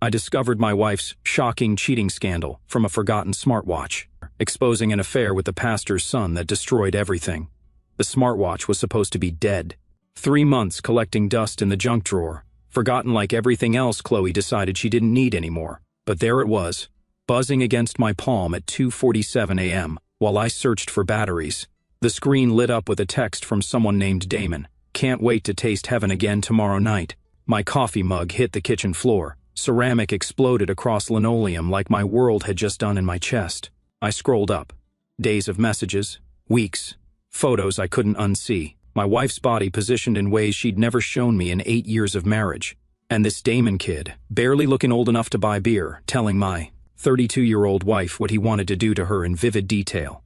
I discovered my wife's shocking cheating scandal from a forgotten smartwatch, exposing an affair with the pastor's son that destroyed everything. The smartwatch was supposed to be dead. 3 months collecting dust in the junk drawer, forgotten like everything else Chloe decided she didn't need anymore. But there it was, buzzing against my palm at 2:47 a.m. while I searched for batteries. The screen lit up with a text from someone named Damon. "Can't wait to taste heaven again tomorrow night." My coffee mug hit the kitchen floor. Ceramic exploded across linoleum like my world had just done in my chest. I scrolled up. Days of messages, weeks, photos I couldn't unsee. My wife's body positioned in ways she'd never shown me in 8 years of marriage. And this Damon kid, barely looking old enough to buy beer, telling my 32-year-old wife what he wanted to do to her in vivid detail.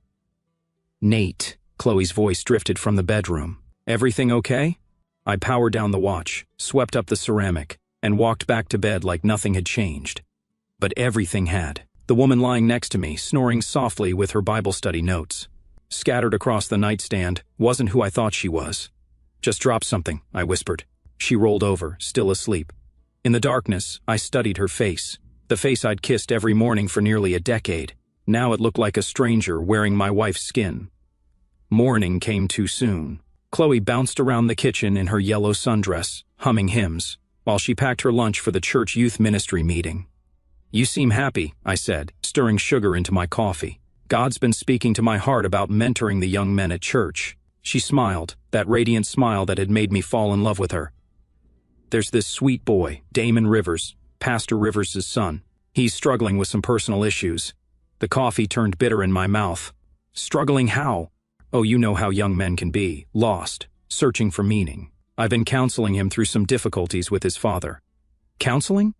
"Nate," Chloe's voice drifted from the bedroom. "Everything okay?" I powered down the watch, swept up the ceramic, and walked back to bed like nothing had changed. But everything had. The woman lying next to me, snoring softly with her Bible study notes, scattered across the nightstand, wasn't who I thought she was. "Just dropped something," I whispered. She rolled over, still asleep. In the darkness, I studied her face, the face I'd kissed every morning for nearly a decade. Now it looked like a stranger wearing my wife's skin. Morning came too soon. Chloe bounced around the kitchen in her yellow sundress, humming hymns, while she packed her lunch for the church youth ministry meeting. "You seem happy," I said, stirring sugar into my coffee. "God's been speaking to my heart about mentoring the young men at church." She smiled, that radiant smile that had made me fall in love with her. "There's this sweet boy, Damon Rivers, Pastor Rivers' son. He's struggling with some personal issues." The coffee turned bitter in my mouth. "Struggling how?" "Oh, you know how young men can be, lost, searching for meaning. I've been counseling him through some difficulties with his father." "Counseling?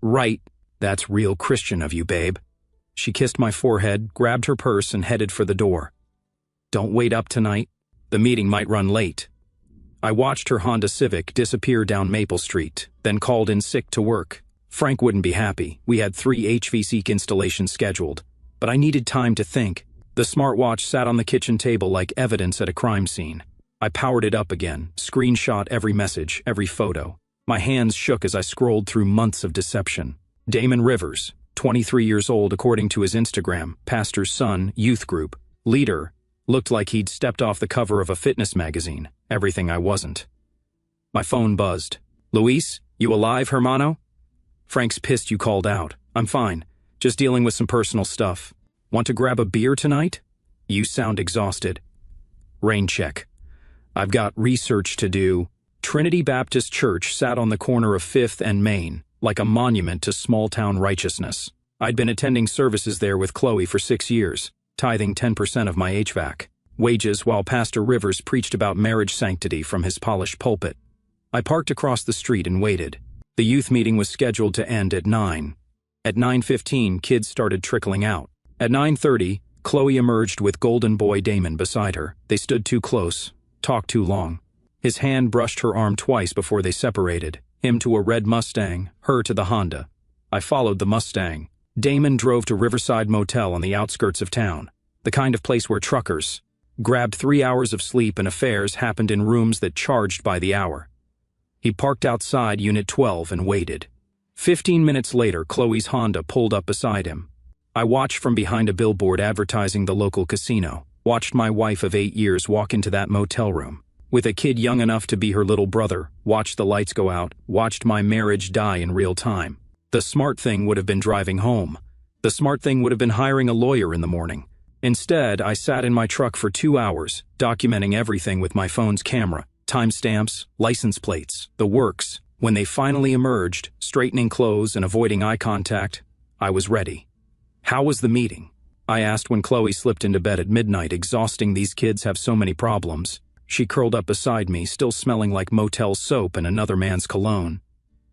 Right. That's real Christian of you, babe." She kissed my forehead, grabbed her purse, and headed for the door. "Don't wait up tonight. The meeting might run late." I watched her Honda Civic disappear down Maple Street, then called in sick to work. Frank wouldn't be happy. We had 3 HVAC installations scheduled, but I needed time to think. The smartwatch sat on the kitchen table like evidence at a crime scene. I powered it up again, screenshot every message, every photo. My hands shook as I scrolled through months of deception. Damon Rivers, 23 years old according to his Instagram, pastor's son, youth group, leader, looked like he'd stepped off the cover of a fitness magazine, everything I wasn't. My phone buzzed. "Luis, you alive, hermano?" "Frank's pissed you called out. I'm fine, just dealing with some personal stuff. Want to grab a beer tonight? You sound exhausted." Rain check. "I've got research to do." Trinity Baptist Church sat on the corner of 5th and Main, like a monument to small-town righteousness. I'd been attending services there with Chloe for 6 years, tithing 10% of my HVAC wages while Pastor Rivers preached about marriage sanctity from his polished pulpit. I parked across the street and waited. The youth meeting was scheduled to end at 9. At 9:15, kids started trickling out. At 9:30, Chloe emerged with golden boy Damon beside her. They stood too close, talked too long. His hand brushed her arm twice before they separated, him to a red Mustang, her to the Honda. I followed the Mustang. Damon drove to Riverside Motel on the outskirts of town, the kind of place where truckers grabbed 3 hours of sleep and affairs happened in rooms that charged by the hour. He parked outside Unit 12 and waited. 15 minutes later, Chloe's Honda pulled up beside him. I watched from behind a billboard advertising the local casino, watched my wife of 8 years walk into that motel room. With a kid young enough to be her little brother, watched the lights go out, watched my marriage die in real time. The smart thing would have been driving home. The smart thing would have been hiring a lawyer in the morning. Instead, I sat in my truck for 2 hours, documenting everything with my phone's camera, timestamps, license plates, the works. When they finally emerged, straightening clothes and avoiding eye contact, I was ready. "How was the meeting?" I asked when Chloe slipped into bed at midnight, exhausting. "These kids have so many problems." She curled up beside me, still smelling like motel soap and another man's cologne.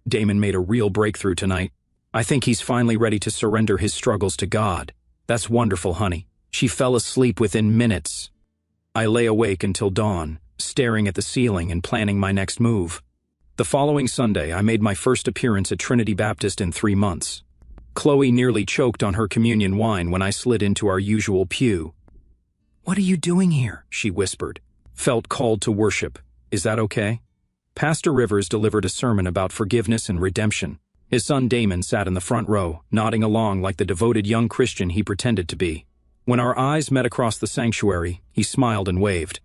"Damon made a real breakthrough tonight. I think he's finally ready to surrender his struggles to God." "That's wonderful, honey." She fell asleep within minutes. I lay awake until dawn, staring at the ceiling and planning my next move. The following Sunday, I made my first appearance at Trinity Baptist in 3 months. Chloe nearly choked on her communion wine when I slid into our usual pew. "What are you doing here?" she whispered. "Felt called to worship. Is that okay?" Pastor Rivers delivered a sermon about forgiveness and redemption. His son Damon sat in the front row, nodding along like the devoted young Christian he pretended to be. When our eyes met across the sanctuary, he smiled and waved.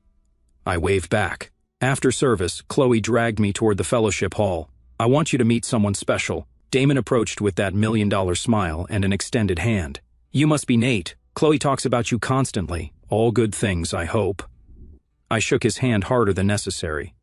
I waved back. After service, Chloe dragged me toward the fellowship hall. I want you to meet someone special. Damon approached with that $1,000,000 smile and an extended hand. You must be Nate. Chloe talks about you constantly. All good things, I hope. I shook his hand harder than necessary.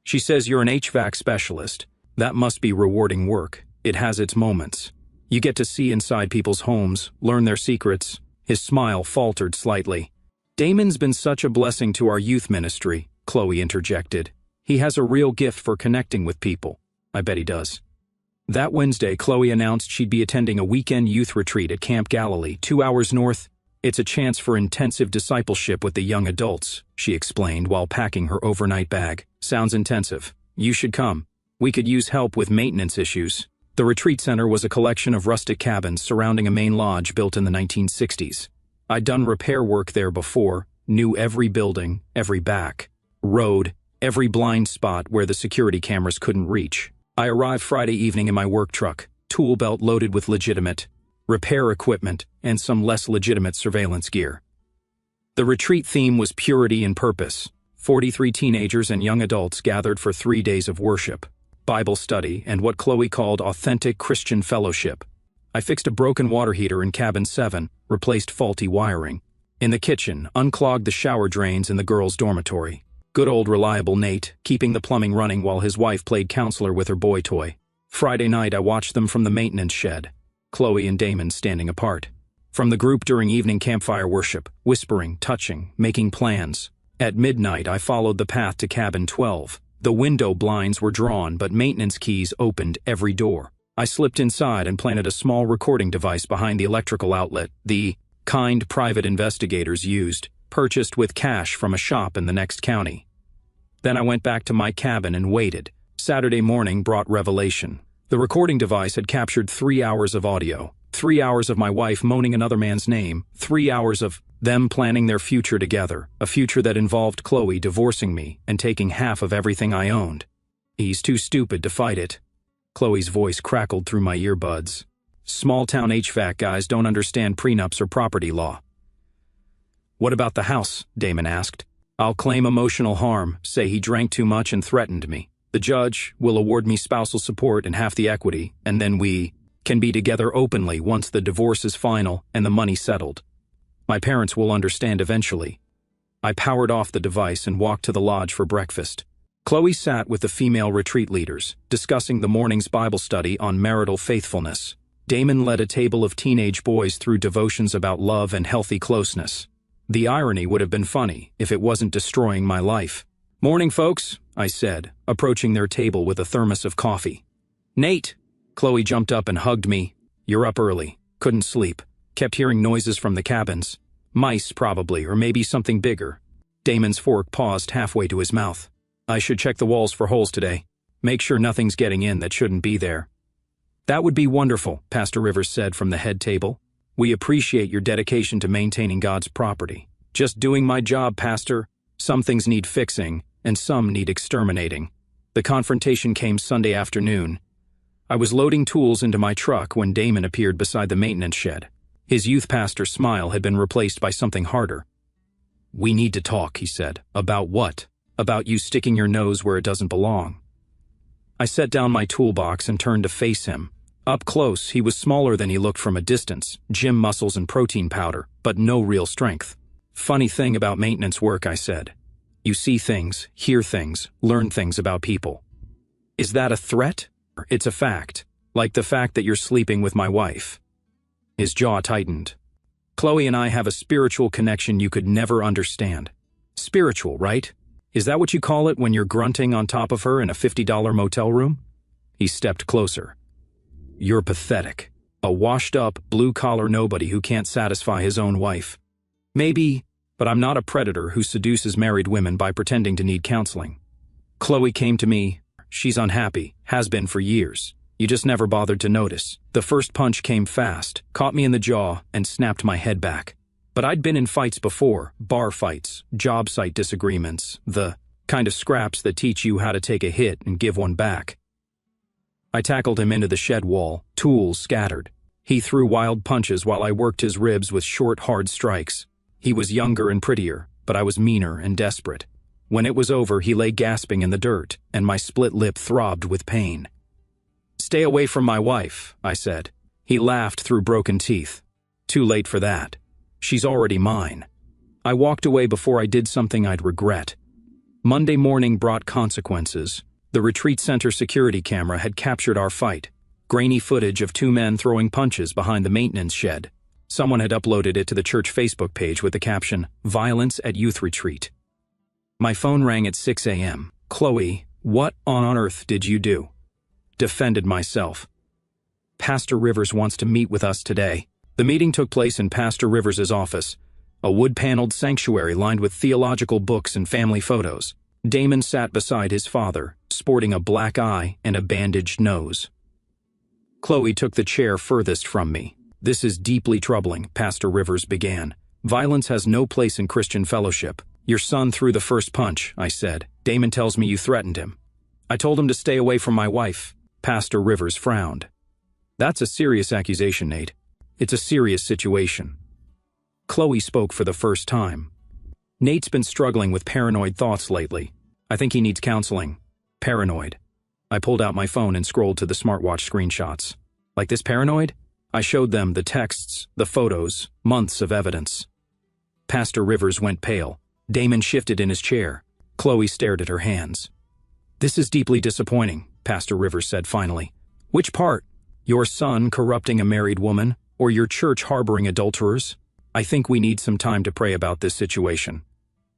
She says you're an HVAC specialist. That must be rewarding work. It has its moments. You get to see inside people's homes, learn their secrets. His smile faltered slightly. Damon's been such a blessing to our youth ministry, Chloe interjected. He has a real gift for connecting with people. I bet he does. That Wednesday, Chloe announced she'd be attending a weekend youth retreat at Camp Galilee, 2 hours north. It's a chance for intensive discipleship with the young adults, she explained while packing her overnight bag. Sounds intensive. You should come. We could use help with maintenance issues. The retreat center was a collection of rustic cabins surrounding a main lodge built in the 1960s. I'd done repair work there before, knew every building, every back road, every blind spot where the security cameras couldn't reach. I arrived Friday evening in my work truck, tool belt loaded with legitimate repair equipment and some less legitimate surveillance gear. The retreat theme was purity and purpose. 43 teenagers and young adults gathered for 3 days of worship, Bible study, and what Chloe called authentic Christian fellowship. I fixed a broken water heater in cabin 7, replaced faulty wiring. In the kitchen, unclogged the shower drains in the girls' dormitory. Good old reliable Nate, keeping the plumbing running while his wife played counselor with her boy toy. Friday night I watched them from the maintenance shed, Chloe and Damon standing apart. From the group during evening campfire worship, whispering, touching, making plans. At midnight I followed the path to cabin 12. The window blinds were drawn, but maintenance keys opened every door. I slipped inside and planted a small recording device behind the electrical outlet, the kind private investigators used, purchased with cash from a shop in the next county. Then I went back to my cabin and waited. Saturday morning brought revelation. The recording device had captured 3 hours of audio, 3 hours of my wife moaning another man's name, 3 hours of them planning their future together, a future that involved Chloe divorcing me and taking half of everything I owned. He's too stupid to fight it. Chloe's voice crackled through my earbuds. Small-town HVAC guys don't understand prenups or property law. What about the house? Damon asked. I'll claim emotional harm, say he drank too much and threatened me. The judge will award me spousal support and half the equity, and then we can be together openly once the divorce is final and the money settled. My parents will understand eventually. I powered off the device and walked to the lodge for breakfast. Chloe sat with the female retreat leaders, discussing the morning's Bible study on marital faithfulness. Damon led a table of teenage boys through devotions about love and healthy closeness. The irony would have been funny if it wasn't destroying my life. Morning, folks, I said, approaching their table with a thermos of coffee. Nate! Chloe jumped up and hugged me. You're up early. Couldn't sleep. Kept hearing noises from the cabins. Mice, probably, or maybe something bigger. Damon's fork paused halfway to his mouth. I should check the walls for holes today. Make sure nothing's getting in that shouldn't be there. That would be wonderful, Pastor Rivers said from the head table. We appreciate your dedication to maintaining God's property. Just doing my job, Pastor. Some things need fixing, and some need exterminating. The confrontation came Sunday afternoon. I was loading tools into my truck when Damon appeared beside the maintenance shed. His youth pastor smile had been replaced by something harder. We need to talk, he said. About what? About you sticking your nose where it doesn't belong. I set down my toolbox and turned to face him. Up close, he was smaller than he looked from a distance, gym muscles and protein powder, but no real strength. Funny thing about maintenance work, I said. You see things, hear things, learn things about people. Is that a threat? It's a fact, like the fact that you're sleeping with my wife. His jaw tightened. Chloe and I have a spiritual connection you could never understand. Spiritual, right? Is that what you call it when you're grunting on top of her in a $50 motel room? He stepped closer. You're pathetic. A washed-up, blue-collar nobody who can't satisfy his own wife. Maybe, but I'm not a predator who seduces married women by pretending to need counseling. Chloe came to me. She's unhappy, has been for years. You just never bothered to notice. The first punch came fast, caught me in the jaw, and snapped my head back. But I'd been in fights before, bar fights, job site disagreements, the kind of scraps that teach you how to take a hit and give one back. I tackled him into the shed wall, tools scattered. He threw wild punches while I worked his ribs with short, hard strikes. He was younger and prettier, but I was meaner and desperate. When it was over, he lay gasping in the dirt, and my split lip throbbed with pain. "Stay away from my wife," I said. He laughed through broken teeth. "Too late for that. She's already mine." I walked away before I did something I'd regret. Monday morning brought consequences. The retreat center security camera had captured our fight. Grainy footage of two men throwing punches behind the maintenance shed. Someone had uploaded it to the church Facebook page with the caption, "Violence at Youth Retreat." My phone rang at 6 a.m. "Chloe, what on earth did you do?" Defended myself. "Pastor Rivers wants to meet with us today." The meeting took place in Pastor Rivers' office, a wood-paneled sanctuary lined with theological books and family photos. Damon sat beside his father, sporting a black eye and a bandaged nose. Chloe took the chair furthest from me. "This is deeply troubling," Pastor Rivers began. "Violence has no place in Christian fellowship. Your son threw the first punch," I said. "Damon tells me you threatened him." "I told him to stay away from my wife." Pastor Rivers frowned. "That's a serious accusation, Nate. It's a serious situation." Chloe spoke for the first time. "Nate's been struggling with paranoid thoughts lately. I think he needs counseling." "Paranoid?" I pulled out my phone and scrolled to the smartwatch screenshots. "Like this paranoid?" I showed them the texts, the photos, months of evidence. Pastor Rivers went pale. Damon shifted in his chair. Chloe stared at her hands. "This is deeply disappointing," Pastor Rivers said finally. "Which part? Your son corrupting a married woman, or your church harboring adulterers? I think we need some time to pray about this situation."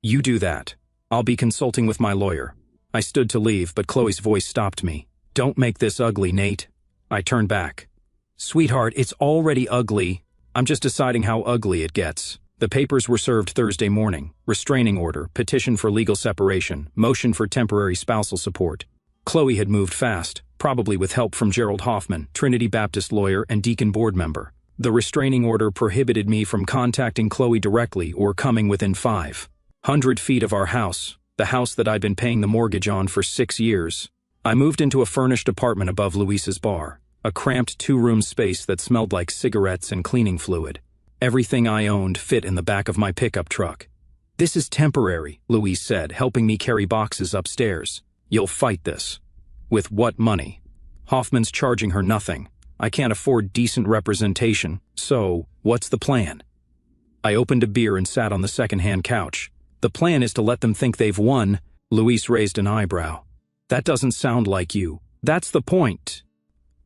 "You do that. I'll be consulting with my lawyer." I stood to leave, but Chloe's voice stopped me. "Don't make this ugly, Nate." I turned back. "Sweetheart, it's already ugly. I'm just deciding how ugly it gets." The papers were served Thursday morning. Restraining order, petition for legal separation, motion for temporary spousal support. Chloe had moved fast, probably with help from Gerald Hoffman, Trinity Baptist lawyer and deacon board member. The restraining order prohibited me from contacting Chloe directly or coming within 500 feet of our house, the house that I'd been paying the mortgage on for 6 years. I moved into a furnished apartment above Luis's bar, a cramped 2-room space that smelled like cigarettes and cleaning fluid. Everything I owned fit in the back of my pickup truck. "This is temporary," Luis said, helping me carry boxes upstairs. "You'll fight this." "With what money?" "Hoffman's charging her nothing. I can't afford decent representation, so what's the plan?" I opened a beer and sat on the second-hand couch. "The plan is to let them think they've won." Luis raised an eyebrow. "That doesn't sound like you." "That's the point."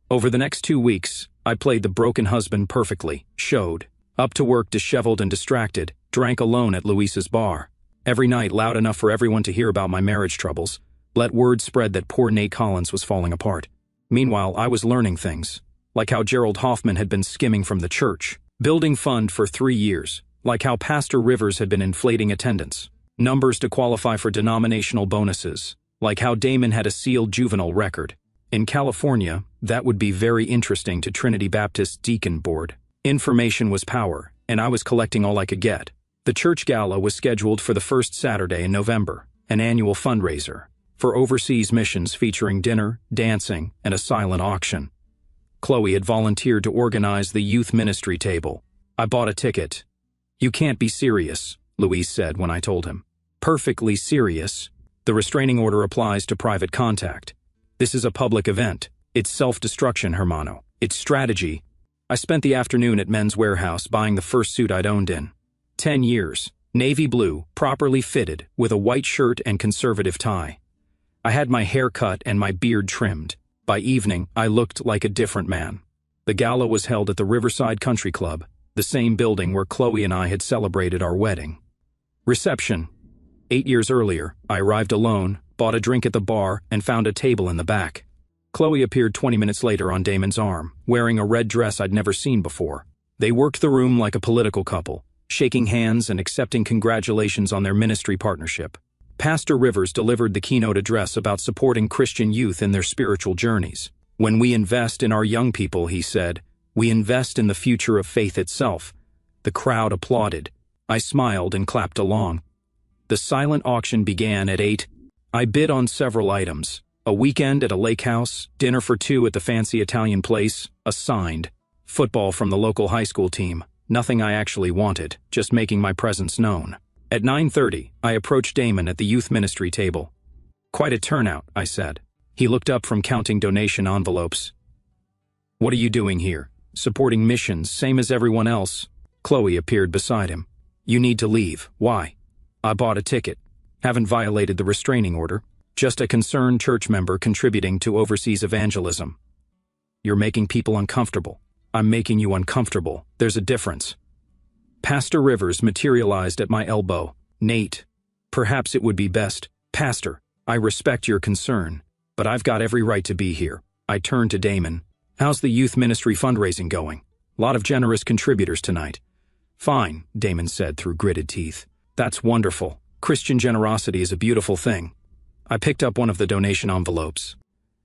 Over the next 2 weeks, I played the broken husband perfectly, showed up to work disheveled and distracted, drank alone at Luis's bar. Every night loud enough for everyone to hear about my marriage troubles. Let word spread that poor Nate Collins was falling apart. Meanwhile, I was learning things, like how Gerald Hoffman had been skimming from the church, building fund for 3 years, like how Pastor Rivers had been inflating attendance, numbers to qualify for denominational bonuses, like how Damon had a sealed juvenile record. In California, that would be very interesting to Trinity Baptist Deacon Board. Information was power, and I was collecting all I could get. The church gala was scheduled for the first Saturday in November, an annual fundraiser for overseas missions featuring dinner, dancing, and a silent auction. Chloe had volunteered to organize the youth ministry table. I bought a ticket. "You can't be serious," Luis said when I told him. "Perfectly serious. The restraining order applies to private contact. This is a public event. It's self-destruction, hermano. It's strategy." I spent the afternoon at Men's Warehouse buying the first suit I'd owned in 10 years, navy blue, properly fitted, with a white shirt and conservative tie. I had my hair cut and my beard trimmed. By evening, I looked like a different man. The gala was held at the Riverside Country Club, the same building where Chloe and I had celebrated our wedding. Reception. 8 years earlier, I arrived alone, bought a drink at the bar, and found a table in the back. Chloe appeared 20 minutes later on Damon's arm, wearing a red dress I'd never seen before. They worked the room like a political couple, shaking hands and accepting congratulations on their ministry partnership. Pastor Rivers delivered the keynote address about supporting Christian youth in their spiritual journeys. "When we invest in our young people," he said, "we invest in the future of faith itself." The crowd applauded. I smiled and clapped along. The silent auction began at 8. I bid on several items. A weekend at a lake house, dinner for two at the fancy Italian place, assigned. Football from the local high school team. Nothing I actually wanted, just making my presence known. At 9:30, I approached Damon at the youth ministry table. "Quite a turnout," I said. He looked up from counting donation envelopes. "What are you doing here?" "Supporting missions, same as everyone else." Chloe appeared beside him. "You need to leave. Why?" "I bought a ticket. Haven't violated the restraining order. Just a concerned church member contributing to overseas evangelism." "You're making people uncomfortable." "I'm making you uncomfortable. There's a difference." Pastor Rivers materialized at my elbow. "Nate, perhaps it would be best." "Pastor, I respect your concern, but I've got every right to be here." I turned to Damon. "How's the youth ministry fundraising going? Lot of generous contributors tonight." "Fine," Damon said through gritted teeth. "That's wonderful. Christian generosity is a beautiful thing." I picked up one of the donation envelopes.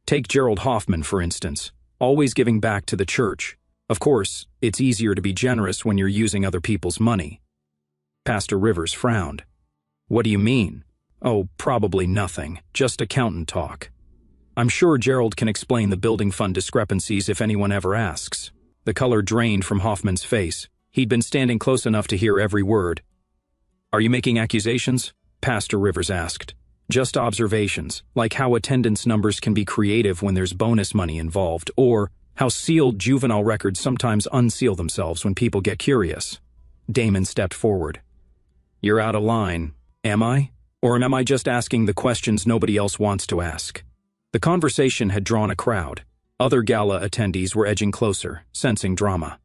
"Take Gerald Hoffman, for instance, always giving back to the church. Of course, it's easier to be generous when you're using other people's money." Pastor Rivers frowned. "What do you mean?" "Oh, probably nothing. Just accountant talk. I'm sure Gerald can explain the building fund discrepancies if anyone ever asks." The color drained from Hoffman's face. He'd been standing close enough to hear every word. "Are you making accusations?" Pastor Rivers asked. "Just observations, like how attendance numbers can be creative when there's bonus money involved, or how sealed juvenile records sometimes unseal themselves when people get curious." Damon stepped forward. "You're out of line. Am I? Or am I just asking the questions nobody else wants to ask?" The conversation had drawn a crowd. Other gala attendees were edging closer, sensing drama.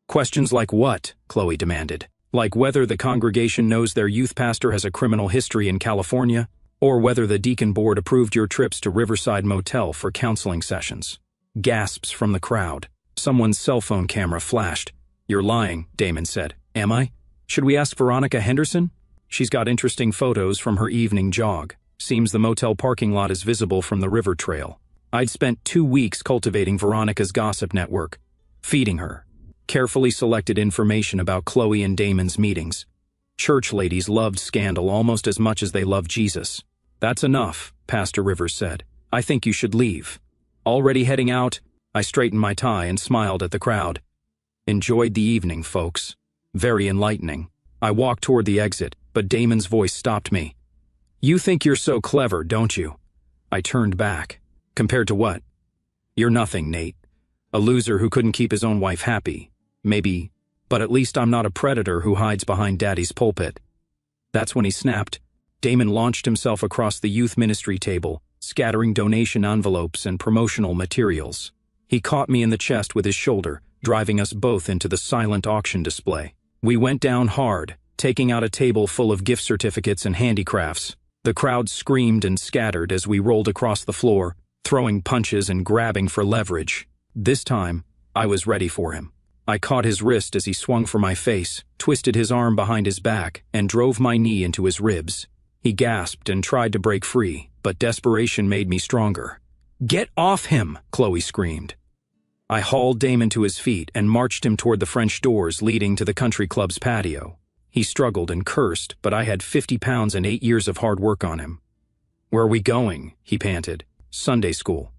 "Questions like what?" Chloe demanded. "Like whether the congregation knows their youth pastor has a criminal history in California, or whether the deacon board approved your trips to Riverside Motel for counseling sessions." Gasps from the crowd. Someone's cell phone camera flashed. "You're lying," Damon said. "Am I? Should we ask Veronica Henderson? She's got interesting photos from her evening jog. Seems the motel parking lot is visible from the river trail." I'd spent 2 weeks cultivating Veronica's gossip network, feeding her carefully selected information about Chloe and Damon's meetings. Church ladies loved scandal almost as much as they loved Jesus. "That's enough," Pastor Rivers said. "I think you should leave." Already heading out, I straightened my tie and smiled at the crowd. "Enjoyed the evening, folks. Very enlightening." I walked toward the exit, but Damon's voice stopped me. "You think you're so clever, don't you?" I turned back. "Compared to what?" "You're nothing, Nate. A loser who couldn't keep his own wife happy. Maybe, but at least I'm not a predator who hides behind Daddy's pulpit." That's when he snapped. Damon launched himself across the youth ministry table, scattering donation envelopes and promotional materials. He caught me in the chest with his shoulder, driving us both into the silent auction display. We went down hard, taking out a table full of gift certificates and handicrafts. The crowd screamed and scattered as we rolled across the floor, throwing punches and grabbing for leverage. This time, I was ready for him. I caught his wrist as he swung for my face, twisted his arm behind his back, and drove my knee into his ribs. He gasped and tried to break free, but desperation made me stronger. "Get off him!" Chloe screamed. I hauled Damon to his feet and marched him toward the French doors leading to the country club's patio. He struggled and cursed, but I had 50 pounds and 8 years of hard work on him. "Where are we going?" he panted. "Sunday school."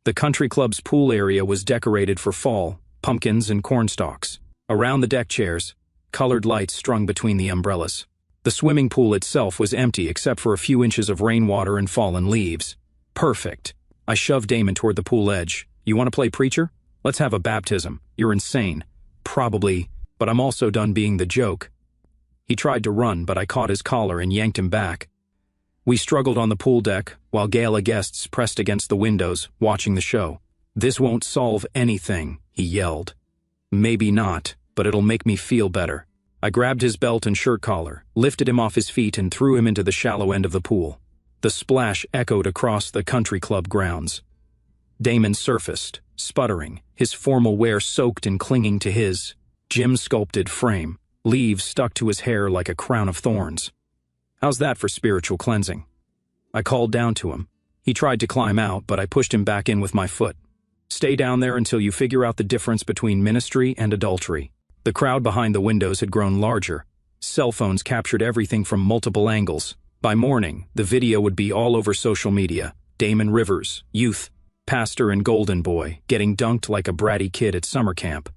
The country club's pool area was decorated for fall, pumpkins and cornstalks. Around the deck chairs, colored lights strung between the umbrellas. The swimming pool itself was empty except for a few inches of rainwater and fallen leaves. Perfect. I shoved Damon toward the pool edge. "You want to play preacher? Let's have a baptism. You're insane." "Probably, but I'm also done being the joke." He tried to run, but I caught his collar and yanked him back. We struggled on the pool deck, while gala guests pressed against the windows, watching the show. "This won't solve anything," he yelled. "Maybe not, but it'll make me feel better." I grabbed his belt and shirt collar, lifted him off his feet and threw him into the shallow end of the pool. The splash echoed across the country club grounds. Damon surfaced, sputtering, his formal wear soaked and clinging to his gym-sculpted frame. Leaves stuck to his hair like a crown of thorns. "How's that for spiritual cleansing?" I called down to him. He tried to climb out, but I pushed him back in with my foot. "Stay down there until you figure out the difference between ministry and adultery." The crowd behind the windows had grown larger. Cell phones captured everything from multiple angles. By morning, the video would be all over social media. Damon Rivers, youth, pastor and golden boy, getting dunked like a bratty kid at summer camp.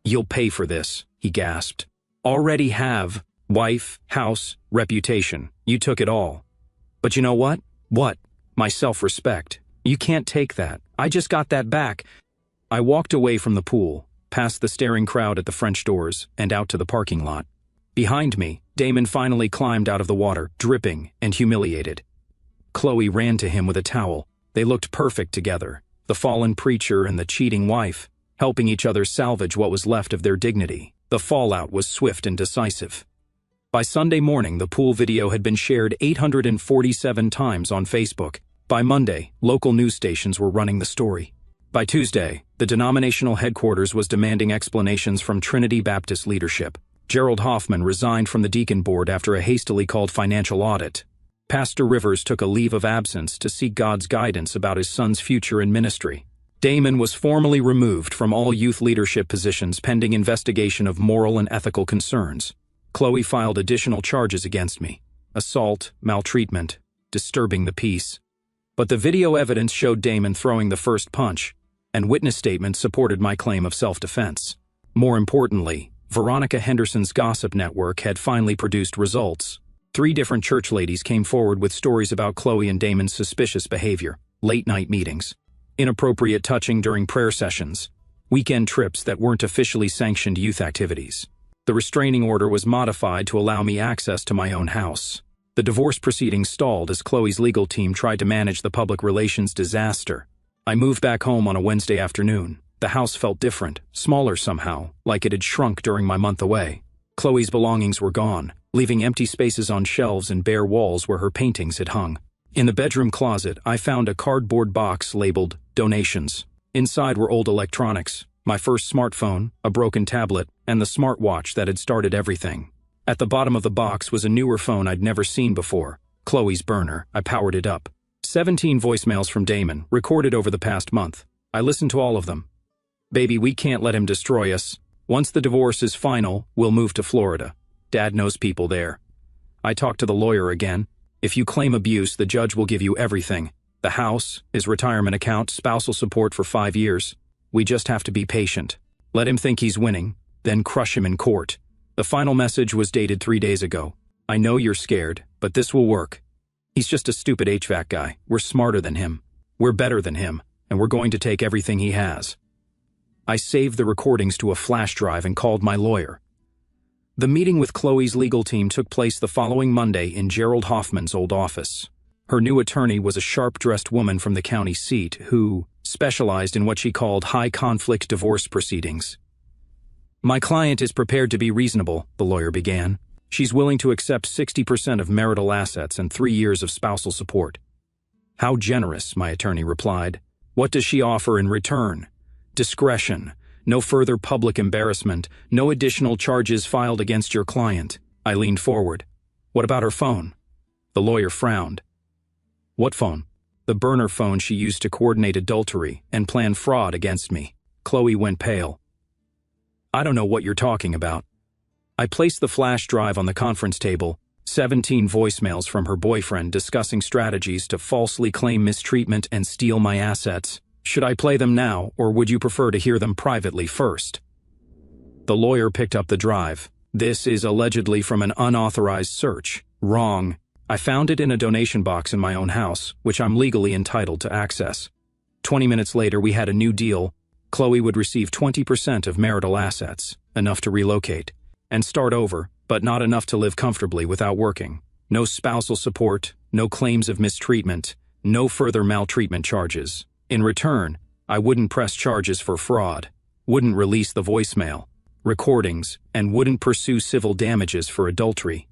"You'll pay for this," he gasped. "Already have. Wife, house, reputation. You took it all. But you know what? What? My self-respect. You can't take that. I just got that back." I walked away from the pool, past the staring crowd at the French doors, and out to the parking lot. Behind me, Damon finally climbed out of the water, dripping and humiliated. Chloe ran to him with a towel. They looked perfect together, the fallen preacher and the cheating wife, helping each other salvage what was left of their dignity. The fallout was swift and decisive. By Sunday morning, the pool video had been shared 847 times on Facebook. By Monday, local news stations were running the story. By Tuesday, the denominational headquarters was demanding explanations from Trinity Baptist leadership. Gerald Hoffman resigned from the deacon board after a hastily called financial audit. Pastor Rivers took a leave of absence to seek God's guidance about his son's future in ministry. Damon was formally removed from all youth leadership positions pending investigation of moral and ethical concerns. Chloe filed additional charges against me: assault, maltreatment, disturbing the peace. But the video evidence showed Damon throwing the first punch, and witness statements supported my claim of self-defense. More importantly, Veronica Henderson's gossip network had finally produced results. 3 different church ladies came forward with stories about Chloe and Damon's suspicious behavior: late-night meetings, inappropriate touching during prayer sessions, weekend trips that weren't officially sanctioned youth activities. The restraining order was modified to allow me access to my own house. The divorce proceedings stalled as Chloe's legal team tried to manage the public relations disaster. I moved back home on a Wednesday afternoon. The house felt different, smaller somehow, like it had shrunk during my month away. Chloe's belongings were gone, leaving empty spaces on shelves and bare walls where her paintings had hung. In the bedroom closet, I found a cardboard box labeled "Donations." Inside were old electronics, my first smartphone, a broken tablet, and the smartwatch that had started everything. At the bottom of the box was a newer phone I'd never seen before, Chloe's burner. I powered it up. 17 voicemails from Damon, recorded over the past month. I listened to all of them. "Baby, we can't let him destroy us. Once the divorce is final, we'll move to Florida. Dad knows people there." I talked to the lawyer again. "If you claim abuse, the judge will give you everything. The house, his retirement account, spousal support for 5 years. We just have to be patient. Let him think he's winning, then crush him in court." The final message was dated 3 days ago. "I know you're scared, but this will work. He's just a stupid HVAC guy. We're smarter than him. We're better than him, and we're going to take everything he has." I saved the recordings to a flash drive and called my lawyer. The meeting with Chloe's legal team took place the following Monday in Gerald Hoffman's old office. Her new attorney was a sharp-dressed woman from the county seat who specialized in what she called high-conflict divorce proceedings. "My client is prepared to be reasonable," the lawyer began. "She's willing to accept 60% of marital assets and 3 years of spousal support." "How generous," my attorney replied. "What does she offer in return?" "Discretion. No further public embarrassment. No additional charges filed against your client." I leaned forward. "What about her phone?" The lawyer frowned. "What phone?" "The burner phone she used to coordinate adultery and plan fraud against me." Chloe went pale. "I don't know what you're talking about." I placed the flash drive on the conference table, 17 voicemails from her boyfriend discussing strategies to falsely claim mistreatment and steal my assets. "Should I play them now, or would you prefer to hear them privately first?" The lawyer picked up the drive. "This is allegedly from an unauthorized search." "Wrong. I found it in a donation box in my own house, which I'm legally entitled to access." 20 minutes later, we had a new deal. Chloe would receive 20% of marital assets, enough to relocate, and start over, but not enough to live comfortably without working. No spousal support, no claims of mistreatment, no further maltreatment charges. In return, I wouldn't press charges for fraud, wouldn't release the voicemail recordings, and wouldn't pursue civil damages for adultery.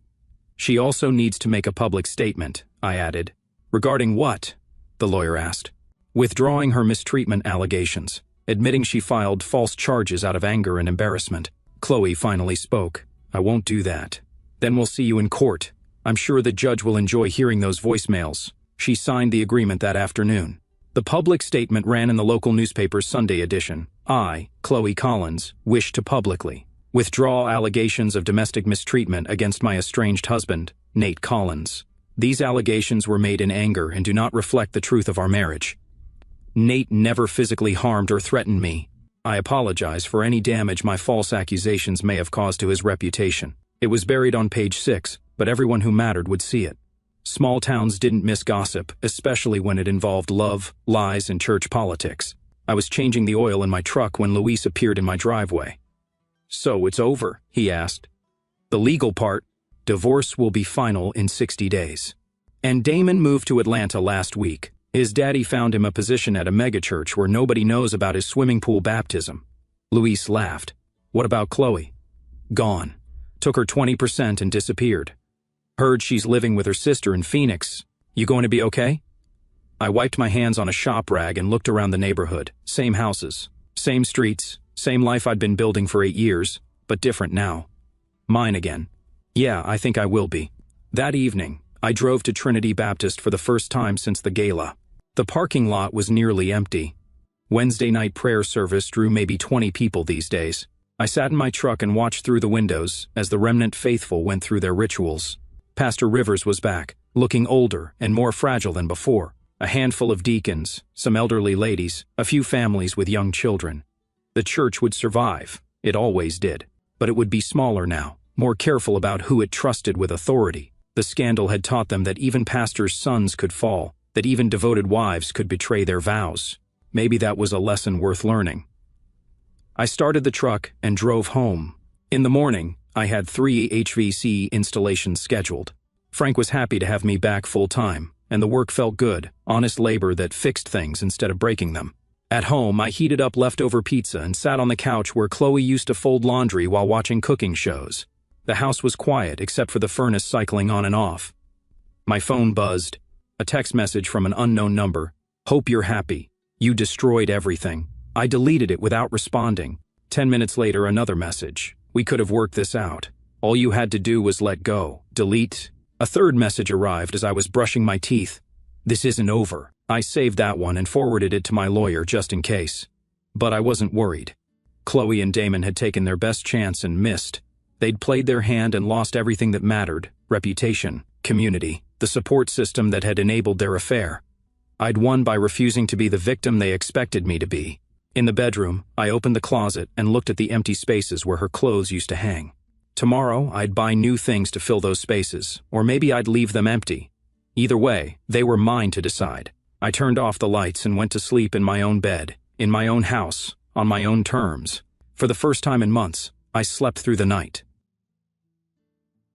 "She also needs to make a public statement," I added. "Regarding what?" the lawyer asked. "Withdrawing her mistreatment allegations, admitting she filed false charges out of anger and embarrassment." Chloe finally spoke. "I won't do that." "Then we'll see you in court. I'm sure the judge will enjoy hearing those voicemails." She signed the agreement that afternoon. The public statement ran in the local newspaper's Sunday edition. I, Chloe Collins, wish to publicly withdraw allegations of domestic mistreatment against my estranged husband, Nate Collins. These allegations were made in anger and do not reflect the truth of our marriage. Nate never physically harmed or threatened me. I apologize for any damage my false accusations may have caused to his reputation. It was buried on page 6, but everyone who mattered would see it. Small towns didn't miss gossip, especially when it involved love, lies, and church politics. I was changing the oil in my truck when Luis appeared in my driveway. "So it's over?" he asked. "The legal part, divorce will be final in 60 days. And Damon moved to Atlanta last week. His daddy found him a position at a megachurch where nobody knows about his swimming pool baptism." Luis laughed. "What about Chloe?" "Gone. Took her 20% and disappeared. Heard she's living with her sister in Phoenix. You going to be okay?" I wiped my hands on a shop rag and looked around the neighborhood. Same houses, same streets, same life I'd been building for 8 years, but different now. Mine again. "Yeah, I think I will be." That evening, I drove to Trinity Baptist for the first time since the gala. The parking lot was nearly empty. Wednesday night prayer service drew maybe 20 people these days. I sat in my truck and watched through the windows as the remnant faithful went through their rituals. Pastor Rivers was back, looking older and more fragile than before. A handful of deacons, some elderly ladies, a few families with young children. The church would survive. It always did. But it would be smaller now, more careful about who it trusted with authority. The scandal had taught them that even pastors' sons could fall, that even devoted wives could betray their vows. Maybe that was a lesson worth learning. I started the truck and drove home. In the morning, I had 3 HVAC installations scheduled. Frank was happy to have me back full-time, and the work felt good, honest labor that fixed things instead of breaking them. At home, I heated up leftover pizza and sat on the couch where Chloe used to fold laundry while watching cooking shows. The house was quiet except for the furnace cycling on and off. My phone buzzed. A text message from an unknown number. "Hope you're happy. You destroyed everything." I deleted it without responding. 10 minutes later, another message. "We could have worked this out. All you had to do was let go." Delete. A third message arrived as I was brushing my teeth. "This isn't over." I saved that one and forwarded it to my lawyer just in case. But I wasn't worried. Chloe and Damon had taken their best chance and missed. They'd played their hand and lost everything that mattered: reputation, community, the support system that had enabled their affair. I'd won by refusing to be the victim they expected me to be. In the bedroom, I opened the closet and looked at the empty spaces where her clothes used to hang. Tomorrow, I'd buy new things to fill those spaces, or maybe I'd leave them empty. Either way, they were mine to decide. I turned off the lights and went to sleep in my own bed, in my own house, on my own terms. For the first time in months, I slept through the night.